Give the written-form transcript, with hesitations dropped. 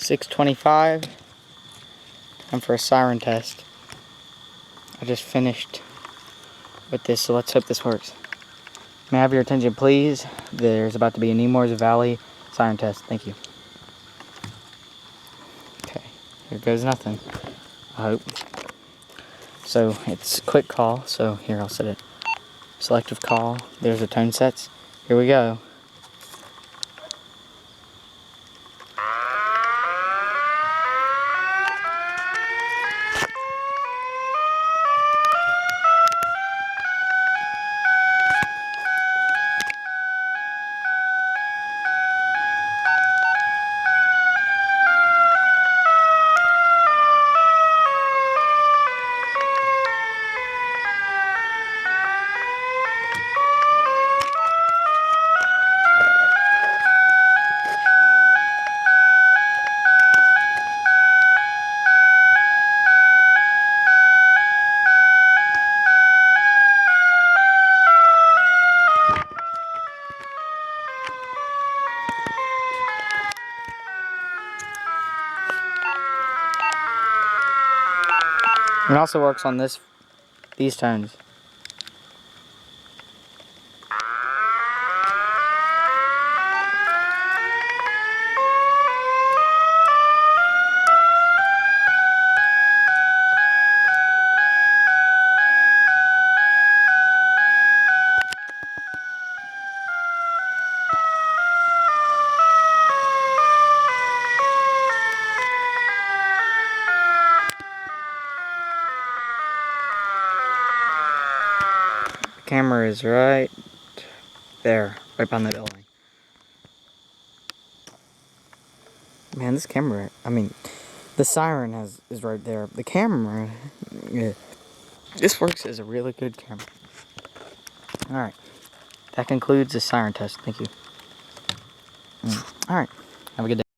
6:25. Time for a siren test. I just finished with this, so let's hope this works. May I have your attention, please? There's about to be a Nemours Valley siren test. Thank you. Okay, here goes nothing. I hope. So it's quick call, so here I'll set it. Selective call. There's the tone sets. Here we go. It also works on these tones. The camera is right there, right behind the building. Man, this camera, the siren is right there. The camera, yeah. This works as a really good camera. Alright, that concludes the siren test. Thank you. Alright, have a good day.